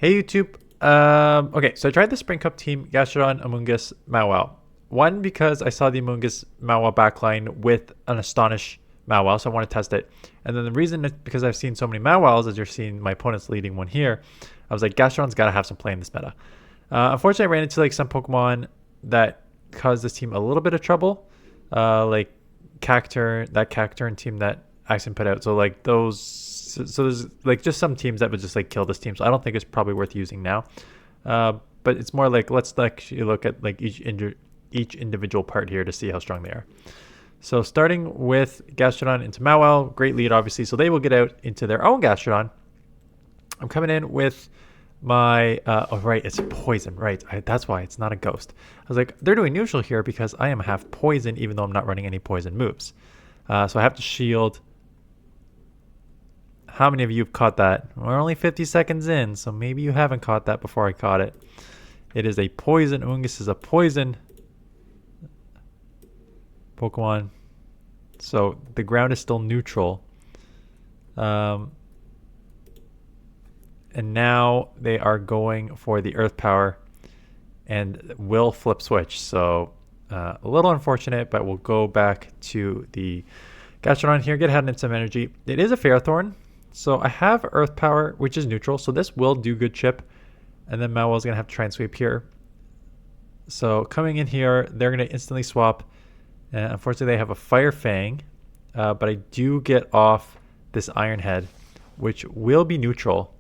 Hey YouTube. Okay, so I tried the Spring Cup team, Gastrodon, Amoongus, Mawile. One, because I saw the Amoongus Mawile backline with an Astonish Mawile, so I want to test it. And then the reason is because I've seen so many Mawiles, as you're seeing my opponent's leading one here, I was like, Gastrodon's got to have some play in this meta. Unfortunately, I ran into like some Pokemon that caused this team a little bit of trouble, like Cacturne, that Cacturne team that Axon put out. So like those, so there's like just some teams that would just like kill this team. So I don't think it's probably worth using now. But it's more like let's actually look at like each individual part here to see how strong they are. So starting with Gastrodon into Mawile, great lead obviously. So they will get out into their own Gastrodon. I'm coming in with my oh right, it's poison, right? That's why it's not a ghost. I was like, they're doing neutral here because I am half poison, even though I'm not running any poison moves. So I have to shield. How many of you have caught that? We're only 50 seconds in, so maybe you haven't caught that before I caught it. It is a poison. Amoongus is a poison Pokemon. So the ground is still neutral. And now they are going for the Earth Power and will flip switch. So a little unfortunate, but we'll go back to the Gastrodon here, get ahead in some energy. It is a Ferrothorn. So I have Earth Power, which is neutral. So this will do good chip. And then Mawile's going to have to try and sweep here. So coming in here, they're going to instantly swap. And unfortunately, they have a Fire Fang. But I do get off this Iron Head, which will be neutral.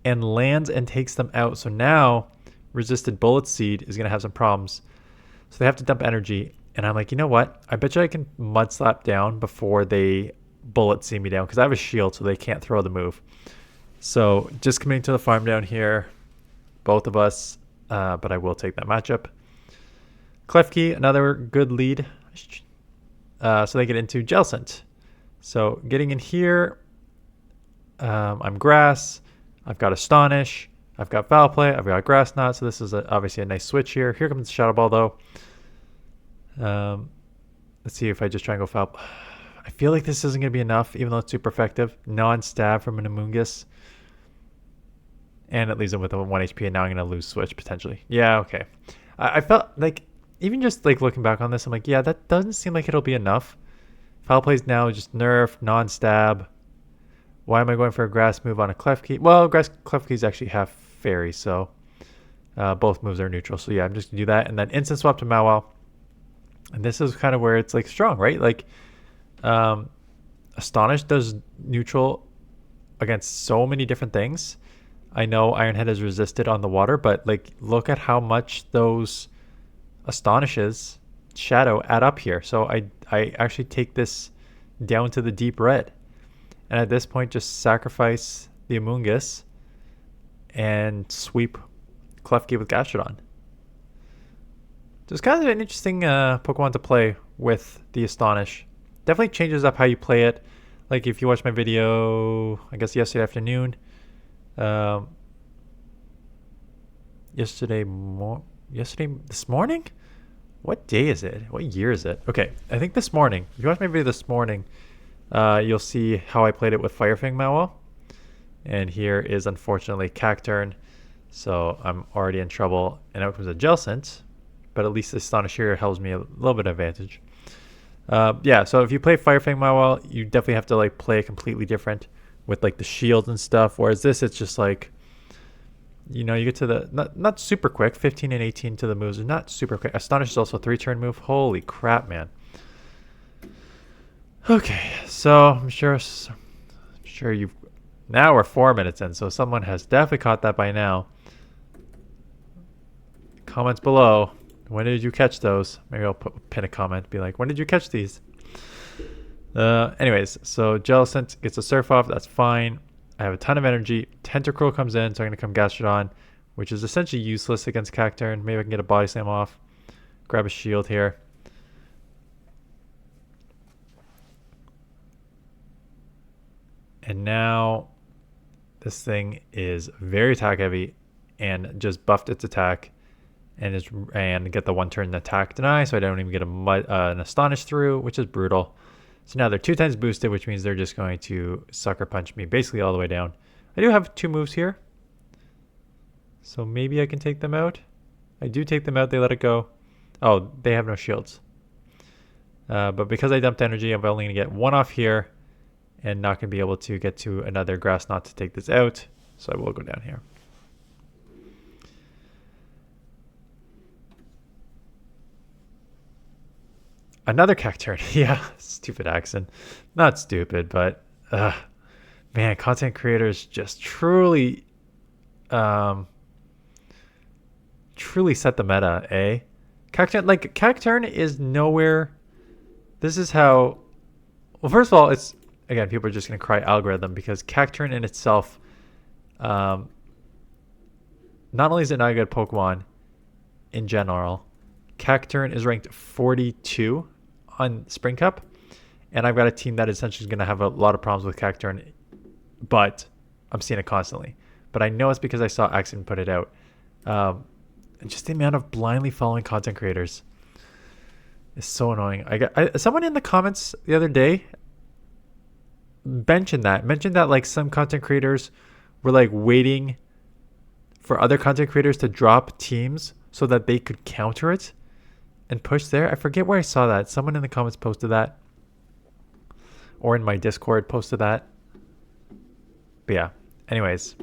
And lands and takes them out. So now resisted Bullet Seed is going to have some problems. So they have to dump energy. And I'm like, you know what? I bet you I can Mud Slap down before they Bullet Seed me down. Because I have a shield, so they can't throw the move. So just coming to the farm down here. Both of us. But I will take that matchup. Klefki, another good lead. So they get into Jellicent. So getting in here. I'm Grass. I've got Astonish, I've got Foul Play, I've got Grass Knot, so this is obviously a nice switch here. Here comes the Shadow Ball though. Let's see if I just try and go Foul. I feel like this isn't going to be enough, even though it's super effective. Non-stab from an Amoongus. And it leaves him with a 1 HP, and now I'm going to lose switch potentially. Yeah, okay. I felt like, even just like looking back on this, I'm like, yeah, that doesn't seem like it'll be enough. Foul Play's now just nerf, non-stab. Why am I going for a grass move on a Klefki? Well, Klefki is actually half fairy, so both moves are neutral. So yeah, I'm just going to do that. And then instant swap to Mawile. And this is kind of where it's like strong, right? Like Astonish does neutral against so many different things. I know Iron Head is resisted on the water, but like look at how much those Astonishes Shadow add up here. So I actually take this down to the deep red. And at this point, just sacrifice the Amoongus and sweep Klefki with Gastrodon. So it's kind of an interesting Pokemon to play with the Astonish. Definitely changes up how you play it. Like if you watch my video, I guess yesterday afternoon. This morning? What day is it? What year is it? Okay, I think this morning. If you watch my video this morning, you'll see how I played it with Firefang Mawile. And here is unfortunately Cacturne. So I'm already in trouble. And out comes a Jellicent. But at least the Astonish here helps me a little bit of advantage. Yeah, so if you play Firefang Mawile, you definitely have to like play it completely different with like the shields and stuff. Whereas this, it's just like, you know, you get to the, not super quick, 15 and 18 to the moves. Are not super quick. Astonish is also a 3-turn move. Holy crap, man. Okay, so I'm sure you've, now we're 4 minutes in, so someone has definitely caught that by now. Comments below. When did you catch those? Maybe I'll pin a comment, be like, when did you catch these? Anyways, so Jellicent gets a Surf off, that's fine. I have a ton of energy. Tentacruel comes in, so I'm going to come Gastrodon, which is essentially useless against Cacturne. Maybe I can get a Body Slam off. Grab a shield here. And now this thing is very attack heavy and just buffed its attack and get the 1-turn attack deny, so I don't even get an Astonish through, which is brutal. So now they're 2 times boosted, which means they're just going to sucker punch me basically all the way down. I do have 2 moves here. So maybe I can take them out. I do take them out. They let it go. Oh, they have no shields. But because I dumped energy, I'm only going to get one off here and not going to be able to get to another grass knot to take this out. So I will go down here. Another Cacturne. Yeah, stupid accent. Not stupid, but man, content creators just truly set the meta, eh? Cacturne is nowhere. This is how. Well, first of all, it's again, people are just gonna cry algorithm because Cacturne in itself, not only is it not a good Pokemon in general, Cacturne is ranked 42 on Spring Cup, and I've got a team that essentially is going to have a lot of problems with Cacturne, but I'm seeing it constantly. But I know it's because I saw Axon put it out. And just the amount of blindly following content creators is so annoying. Someone in the comments the other day mentioned that like some content creators were like waiting for other content creators to drop teams so that they could counter it and push there. I forget where I saw that. Someone in the comments posted that, or in my Discord posted that. But yeah, anyways,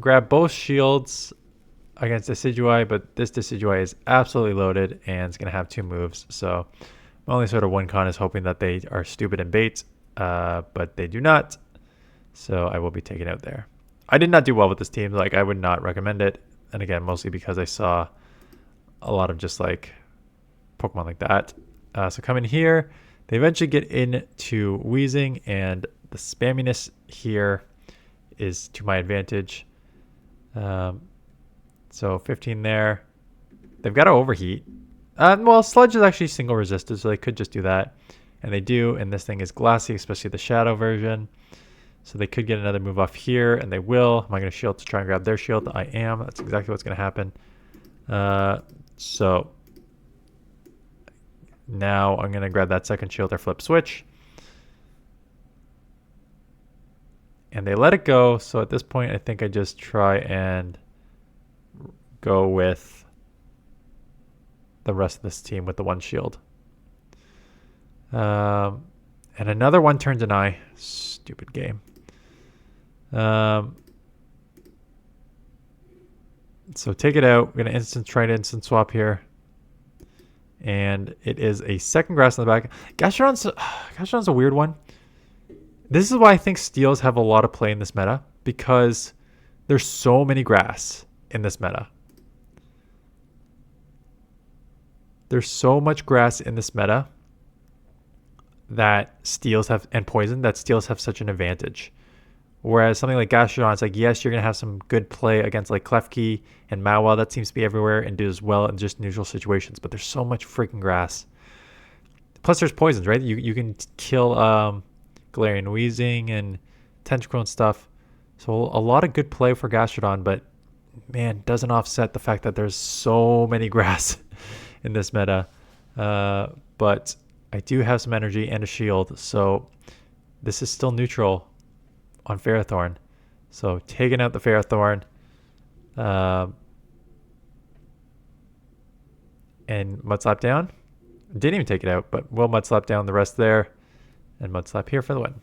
grab both shields against Decidueye, but this Decidueye is absolutely loaded and it's going to have 2 moves. So my only sort of win con is hoping that they are stupid and bait, but they do not. So I will be taken out there. I did not do well with this team. Like, I would not recommend it. And again, mostly because I saw a lot of just like Pokemon like that. So come in here. They eventually get into Wheezing, and the spamminess here is to my advantage. So 15 there. They've got to overheat. Well, Sludge is actually single resisted, so they could just do that. And they do, and this thing is glassy, especially the Shadow version. So they could get another move off here, and they will. Am I going to shield to try and grab their shield? I am. That's exactly what's going to happen. So now I'm going to grab that second shield or flip switch. And they let it go. So at this point, I think I just try and go with the rest of this team with the one shield. And another one turn deny. Stupid game. So take it out. We're going to try to instant swap here. And it is a second grass in the back. Gastrodon's a weird one. This is why I think steels have a lot of play in this meta, because there's so many grass in this meta. There's so much grass in this meta that steels have, and poison, that steels have such an advantage. Whereas something like Gastrodon, it's like, yes, you're going to have some good play against like Klefki and Mawile. That seems to be everywhere and does well in just neutral situations. But there's so much freaking grass. Plus there's poisons, right? You can kill Galarian Wheezing and Tentacruel and stuff. So a lot of good play for Gastrodon. But man, doesn't offset the fact that there's so many grass in this meta. But I do have some energy and a shield. So this is still neutral on Ferrothorn. So taking out the Ferrothorn, and Mud Slap down. Didn't even take it out, but will Mud Slap down the rest there, and Mud Slap here for the win.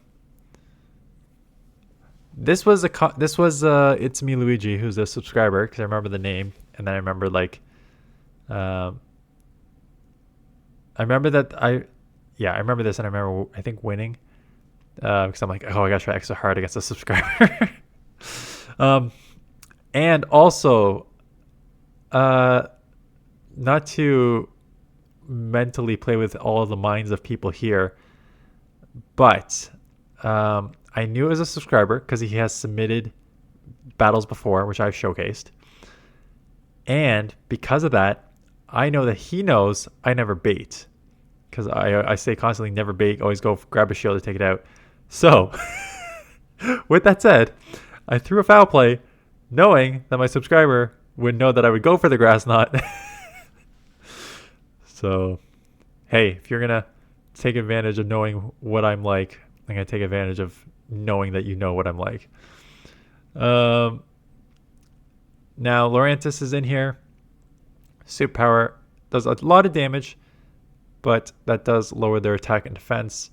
This was It's Me Luigi, who's a subscriber, because I remember the name, and then I remember like I remember this, and I remember I think winning. Because I'm like, oh, I gotta try extra hard against a subscriber. And also, not to mentally play with all of the minds of people here, but I knew it was a subscriber because he has submitted battles before, which I've showcased. And because of that, I know that he knows I never bait. Because I say constantly, never bait, always go grab a shield to take it out. So, with that said, I threw a foul play knowing that my subscriber would know that I would go for the grass knot. So, hey, if you're going to take advantage of knowing what I'm like, I'm going to take advantage of knowing that you know what I'm like. Now, Lurantis is in here. Superpower does a lot of damage, but that does lower their attack and defense.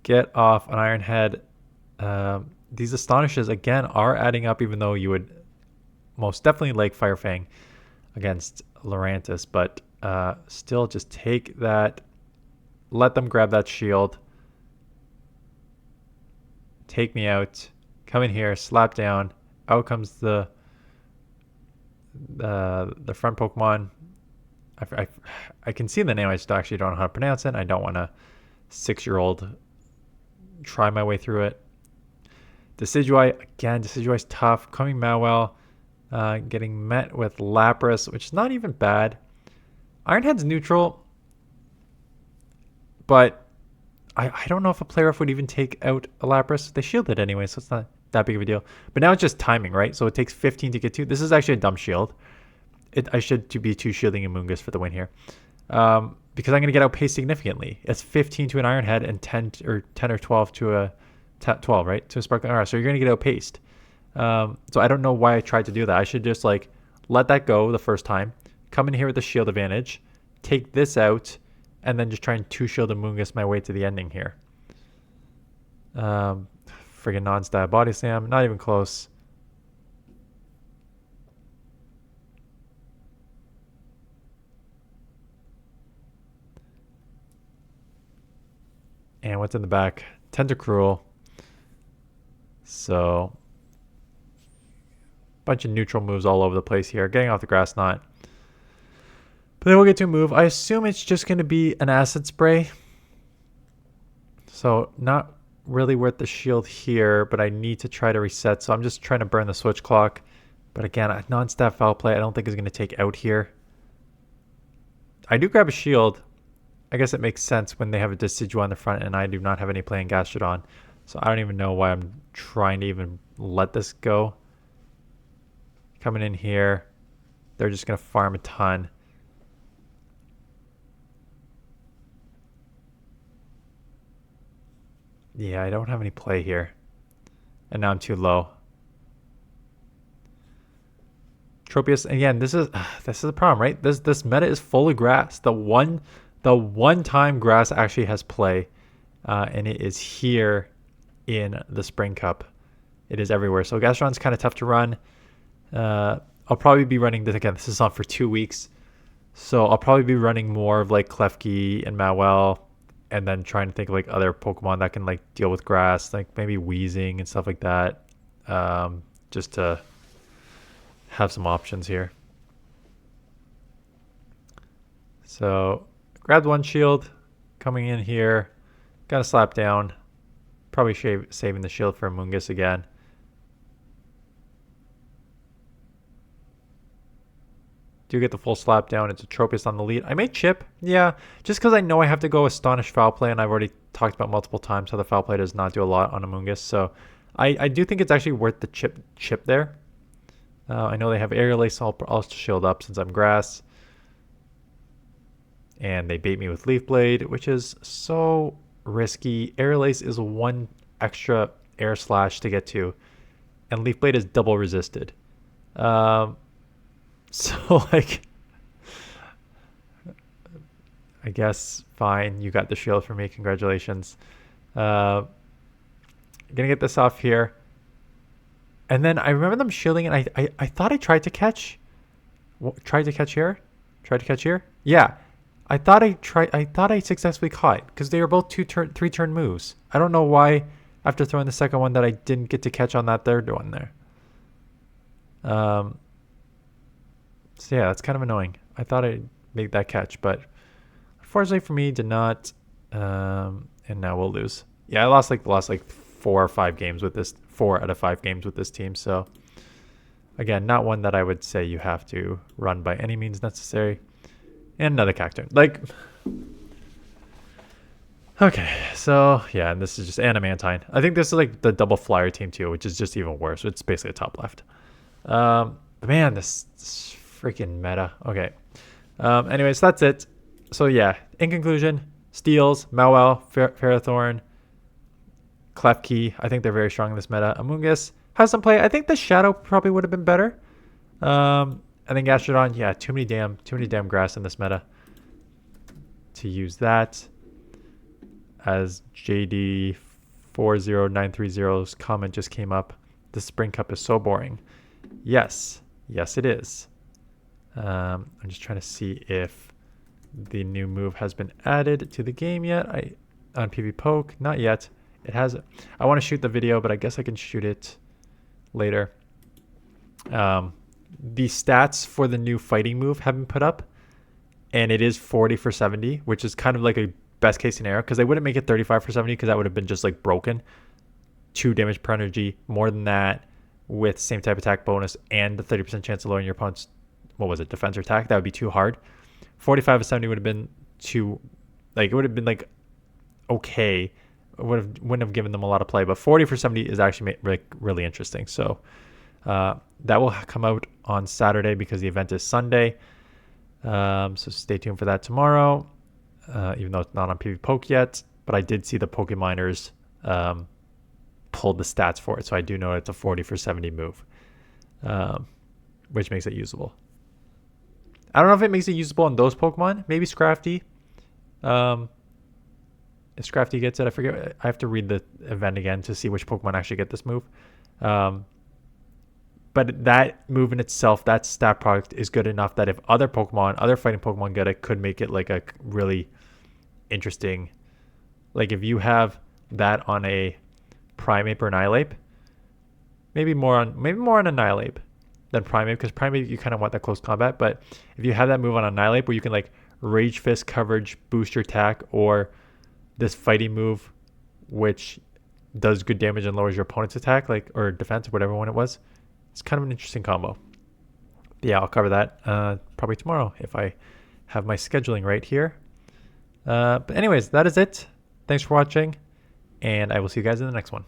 Get off an Iron Head. These Astonishes, again, are adding up, even though you would most definitely like Fire Fang against Lurantis. But still, just take that. Let them grab that shield. Take me out. Come in here. Slap down. Out comes the front Pokemon. I can see the name. I just actually don't know how to pronounce it. I don't want a 6-year-old try my way through it. Decidueye, again, Decidueye's tough. Coming Mawile, getting met with Lapras, which is not even bad. Ironhead's neutral, but I don't know if a player would even take out a Lapras. They shielded anyway, so it's not that big of a deal. But now it's just timing, right? So it takes 15 to get to. This is actually a dumb shield. I should be 2 shielding amoongus for the win here. Because I'm going to get outpaced significantly. It's 15 to an Iron Head and 10 or 12 to a 12, right? To a Sparkling Aura. So you're going to get outpaced. So I don't know why I tried to do that. I should just like let that go the first time. Come in here with the shield advantage. Take this out. And then just try and 2-shield amoongus my way to the ending here. Friggin' non-stat body slam. Not even close. And what's in the back? Tentacruel. So, bunch of neutral moves all over the place here. Getting off the grass knot. But then we'll get to a move. I assume it's just going to be an acid spray. So, not really worth the shield here, but I need to try to reset. So, I'm just trying to burn the switch clock. But again, a non-stat foul play I don't think is going to take out here. I do grab a shield. I guess it makes sense when they have a Decidueye on the front and I do not have any play in Gastrodon. So I don't even know why I'm trying to even let this go. Coming in here. They're just going to farm a ton. Yeah, I don't have any play here. And now I'm too low. Tropius, again, this is the problem, right? This meta is full of grass. The one time grass actually has play, and it is here in the Spring Cup. It is everywhere. So Gastrodon's kind of tough to run. I'll probably be running this again. This is on for 2 weeks. So I'll probably be running more of like Klefki and Mawile, and then trying to think of like other Pokemon that can like deal with grass, like maybe Weezing and stuff like that. Just to have some options here. So grabbed one shield, coming in here, got a slap down, probably saving the shield for Amoongus again. Do get the full slap down. It's a Tropius on the lead. I may chip, yeah, just because I know I have to go Astonish foul play, and I've already talked about multiple times how the foul play does not do a lot on Amoongus. So I do think it's actually worth the chip there. I know they have Aerial Ace, so I'll shield up since I'm grass. And they bait me with Leaf Blade, which is so risky. Aerial Ace is 1 extra air slash to get to, and Leaf Blade is double resisted. So like, I guess fine. You got the shield for me. Congratulations. Gonna get this off here. And then I remember them shielding, and I thought I tried to catch. Tried to catch here. Tried to catch here. Yeah. I thought I successfully caught because they were both 3-turn moves. I don't know why after throwing the second one that I didn't get to catch on that third one there. So yeah, that's kind of annoying. I thought I'd make that catch, but unfortunately for me, did not. And now we'll lose. Yeah, I lost like 4 or 5 games with this. 4 out of 5 games with this team. So again, not one that I would say you have to run by any means necessary. And another Cacturne. Like, okay, so yeah, and this is just Animantine. I think this is like the double flyer team too, which is just even worse. It's basically a top left. But man, this freaking meta. Okay. Anyways, that's it. So yeah, in conclusion, Steels, Mawile, Ferrothorn, Klefki. I think they're very strong in this meta. Amoongus, has some play. I think the Shadow probably would have been better. I think Gastrodon, yeah, too many damn grass in this meta to use that. As JD40930's comment just came up, the Spring Cup is so boring. Yes, it is. I'm just trying to see if the new move has been added to the game yet. On PV Poke, not yet. It has. I want to shoot the video, but I guess I can shoot it later. The stats for the new fighting move have been put up, and it is 40 for 70, which is kind of like a best case scenario, because they wouldn't make it 35 for 70 because that would have been just like broken. 2 damage per energy, more than that with same type attack bonus and the 30% chance of lowering your opponent's, what was it, defense or attack. That would be too hard. 45 to 70 would have been too, like, it would have been like okay. Wouldn't have given them a lot of play, but 40 for 70 is actually really interesting. So that will come out on Saturday because the event is Sunday. So stay tuned for that tomorrow, even though it's not on PV Poke yet. But I did see the Pokeminers pulled the stats for it, so I do know it's a 40 for 70 move, which makes it usable. I don't know if it makes it usable on those Pokemon. Maybe Scrafty. If Scrafty gets it, I forget. I have to read the event again to see which Pokemon actually get this move. But that move in itself, that stat product, is good enough that if other fighting Pokemon get it, could make it like a really interesting. Like if you have that on a Primeape or Annihilape, maybe more on Annihilape than Primeape, because Primeape you kind of want that close combat. But if you have that move on Annihilape where you can like Rage Fist coverage, boost your attack, or this fighting move, which does good damage and lowers your opponent's attack, like, or defense, or whatever one it was. It's kind of an interesting combo. But yeah, I'll cover that probably tomorrow if I have my scheduling right here. But anyways, that is it. Thanks for watching, and I will see you guys in the next one.